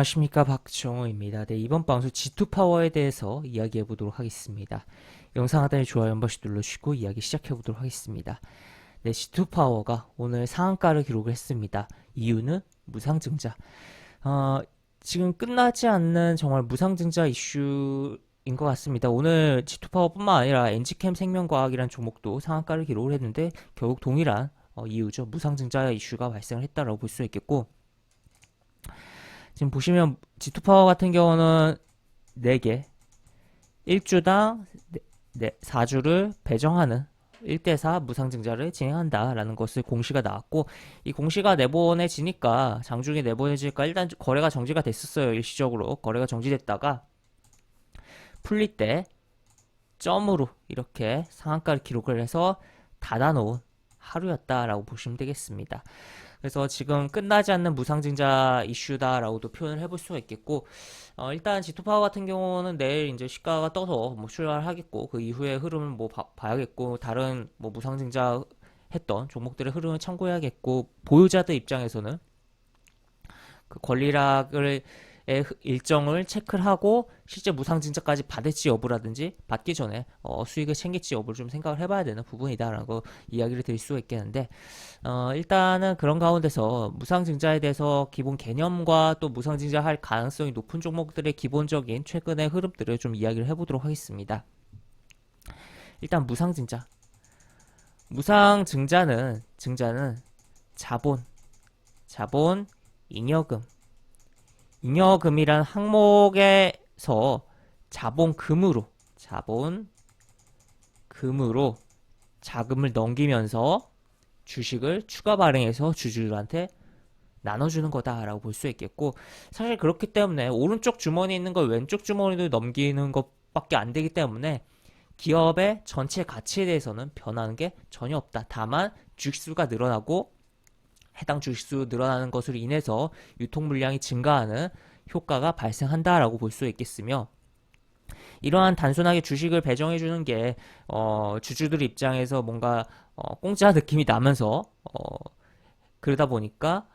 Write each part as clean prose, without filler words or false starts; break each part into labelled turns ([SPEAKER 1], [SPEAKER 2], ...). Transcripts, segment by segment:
[SPEAKER 1] 안녕하십니까, 박정호입니다. 네, 이번 방송 G2파워에 대해서 이야기해 보도록 하겠습니다. 영상 하단에 좋아요 한 번씩 눌러주시고 이야기 시작해 보도록 하겠습니다. 네, G2파워가 오늘 상한가를 기록을 했습니다. 이유는 무상증자. 지금 끝나지 않는 정말 무상증자 이슈인 것 같습니다. 오늘 G2파워뿐만 아니라 엔지캠 생명과학이라는 종목도 상한가를 기록을 했는데 결국 동일한 이유죠. 무상증자 이슈가 발생을 했다라고 볼 수 있겠고, 지금 보시면 G2파워 같은 경우는 4개, 1주당 4주를 배정하는 1대4 무상증자를 진행한다라는 것을 공시가 나왔고, 이 공시가 내보내지니까, 장중에 내보내지니까 일단 거래가 정지가 됐었어요. 일시적으로 거래가 정지됐다가 풀릴 때 점으로 이렇게 상한가를 기록을 해서 닫아놓은 하루였다라고 보시면 되겠습니다. 그래서 지금 끝나지 않는 무상증자 이슈다라고도 표현을 해볼 수가 있겠고, 일단 G2파워 같은 경우는 내일 이제 시가가 떠서 뭐 출발을 하겠고, 그 이후의 흐름을 뭐 봐야겠고, 다른 뭐 무상증자 했던 종목들의 흐름을 참고해야겠고, 보유자들 입장에서는 그 권리락을 일정을 체크를 하고 실제 무상증자까지 받을지 여부라든지 받기 전에 수익을 챙길지 여부를 좀 생각을 해봐야 되는 부분이다라고 이야기를 드릴 수가 있겠는데, 일단은 그런 가운데서 무상증자에 대해서 기본 개념과 또 무상증자할 가능성이 높은 종목들의 기본적인 최근의 흐름들을 좀 이야기를 해보도록 하겠습니다. 일단 무상증자는 자본, 잉여금이란 항목에서 자본금으로 자금을 넘기면서 주식을 추가 발행해서 주주들한테 나눠주는 거다라고 볼 수 있겠고, 사실 그렇기 때문에 오른쪽 주머니에 있는 걸 왼쪽 주머니로 넘기는 것밖에 안 되기 때문에 기업의 전체 가치에 대해서는 변하는 게 전혀 없다. 다만 주식수가 늘어나고 해당 주식수 늘어나는 것으로 인해서 유통 물량이 증가하는 효과가 발생한다라고 볼 수 있겠으며, 이러한 단순하게 주식을 배정해 주는 게 주주들 입장에서 뭔가 공짜 느낌이 나면서 그러다 보니까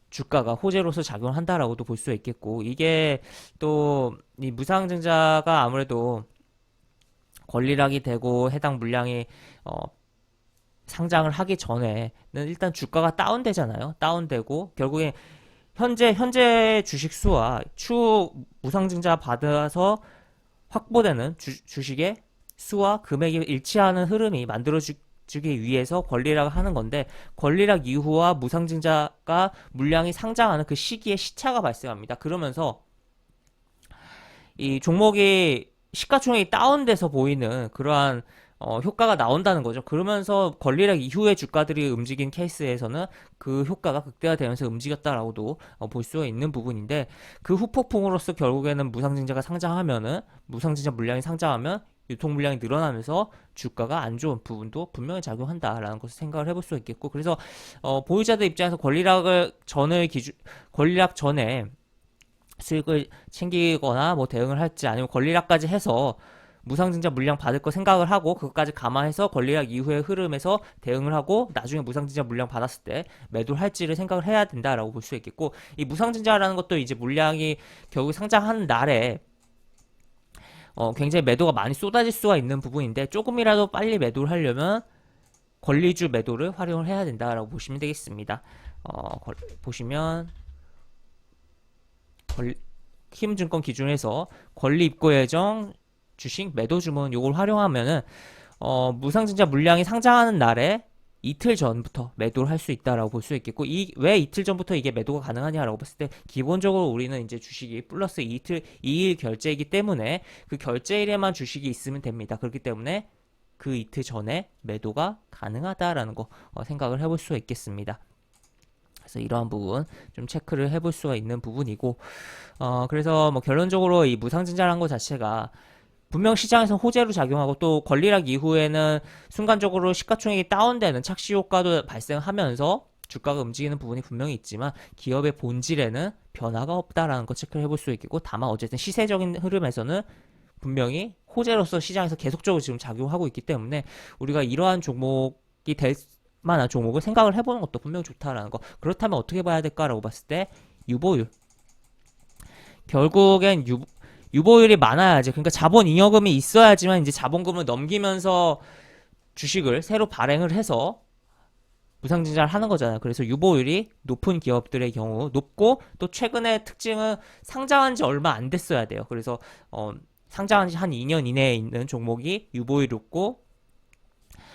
[SPEAKER 1] 주가가 호재로서 작용한다라고도 볼 수 있겠고, 이게 또 이 무상증자가 아무래도 권리락이 되고 해당 물량이 상장을 하기 전에는 일단 주가가 다운되잖아요. 다운되고 결국에 현재 주식 수와 추후 무상증자 받아서 확보되는 주식의 수와 금액이 일치하는 흐름이 만들어지기 위해서 권리락을 하는 건데, 권리락 이후와 무상증자가 물량이 상장하는 그 시기에 시차가 발생합니다. 그러면서 이 종목이 시가총액이 다운돼서 보이는 그러한 효과가 나온다는 거죠. 그러면서 권리락 이후에 주가들이 움직인 케이스에서는 그 효과가 극대화되면서 움직였다라고도 볼 수가 있는 부분인데, 그 후폭풍으로서 결국에는 무상증자 물량이 상장하면 유통 물량이 늘어나면서 주가가 안 좋은 부분도 분명히 작용한다라는 것을 생각을 해볼 수 있겠고, 그래서 보유자들 입장에서 권리락 전에 수익을 챙기거나 뭐 대응을 할지, 아니면 권리락까지 해서 무상증자 물량 받을 거 생각을 하고 그것까지 감안해서 권리락 이후의 흐름에서 대응을 하고 나중에 무상증자 물량 받았을 때 매도를 할지를 생각을 해야 된다라고 볼 수 있겠고, 이 무상증자라는 것도 이제 물량이 결국 상장하는 날에 굉장히 매도가 많이 쏟아질 수가 있는 부분인데, 조금이라도 빨리 매도를 하려면 권리주 매도를 활용을 해야 된다라고 보시면 되겠습니다. 보시면 키움증권 기준에서 권리 입고 예정 주식 매도 주문 요걸 활용하면은 무상증자 물량이 상장하는 날에 이틀 전부터 매도를 할 수 있다라고 볼 수 있겠고, 왜 이틀 전부터 이게 매도가 가능하냐라고 봤을 때, 기본적으로 우리는 이제 주식이 플러스 2일 결제이기 때문에 그 결제일에만 주식이 있으면 됩니다. 그렇기 때문에 그 이틀 전에 매도가 가능하다라는 거 생각을 해볼 수 있겠습니다. 그래서 이러한 부분 좀 체크를 해볼 수가 있는 부분이고, 그래서 뭐 결론적으로 이 무상증자라는 것 자체가 분명 시장에서 호재로 작용하고, 또 권리락 이후에는 순간적으로 시가총액이 다운되는 착시 효과도 발생하면서 주가가 움직이는 부분이 분명히 있지만, 기업의 본질에는 변화가 없다라는 거 체크를 해볼 수 있겠고, 다만 어쨌든 시세적인 흐름에서는 분명히 호재로서 시장에서 계속적으로 지금 작용하고 있기 때문에 우리가 이러한 종목이 될 만한 종목을 생각을 해보는 것도 분명히 좋다라는 거. 그렇다면 어떻게 봐야 될까라고 봤을 때 유보율 결국엔 유보율이 많아야지. 그러니까 자본 잉여금이 있어야지만 이제 자본금을 넘기면서 주식을 새로 발행을 해서 무상증자를 하는 거잖아요. 그래서 유보율이 높은 기업들의 경우 높고, 또 최근에 특징은 상장한 지 얼마 안 됐어야 돼요. 그래서 상장한 지 한 2년 이내에 있는 종목이 유보율이 높고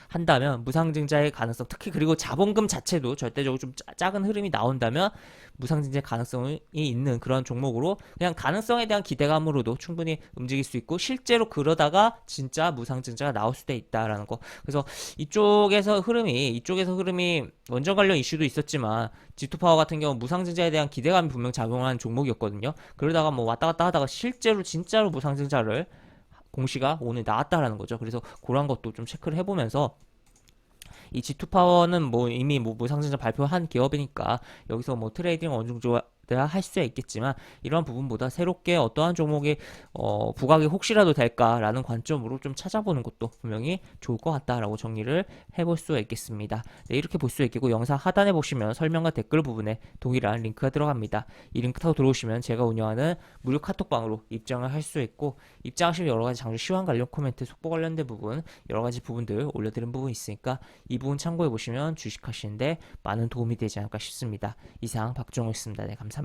[SPEAKER 1] 한다면 무상증자의 가능성, 특히 그리고 자본금 자체도 절대적으로 좀 작은 흐름이 나온다면 무상증자 가능성이 있는 그런 종목으로, 그냥 가능성에 대한 기대감으로도 충분히 움직일 수 있고, 실제로 그러다가 진짜 무상증자가 나올 수도 있다라는 거. 그래서 이쪽에서 흐름이 원전 관련 이슈도 있었지만 G2파워 같은 경우 무상증자에 대한 기대감이 분명 작용한 종목이었거든요. 그러다가 뭐 왔다 갔다 하다가 실제로 진짜로 무상증자를 공시가 오늘 나왔다라는 거죠. 그래서 그런 것도 좀 체크를 해보면서, 이 G2파워는 뭐 이미 뭐 무상증자 발표한 기업이니까 여기서 뭐 트레이딩 어느 정도 할 수야 있겠지만, 이런 부분보다 새롭게 어떠한 종목이 부각이 혹시라도 될까라는 관점으로 좀 찾아보는 것도 분명히 좋을 것 같다라고 정리를 해볼 수 있겠습니다. 네, 이렇게 볼 수 있겠고, 영상 하단에 보시면 설명과 댓글 부분에 동일한 링크가 들어갑니다. 이 링크 타고 들어오시면 제가 운영하는 무료 카톡방으로 입장을 할 수 있고, 입장하시면 여러가지 장주 시황 관련 코멘트, 속보 관련된 부분, 여러가지 부분들 올려드린 부분 있으니까 이 부분 참고해보시면 주식하시는데 많은 도움이 되지 않을까 싶습니다. 이상 박종호였습니다. 네, 감사합니다.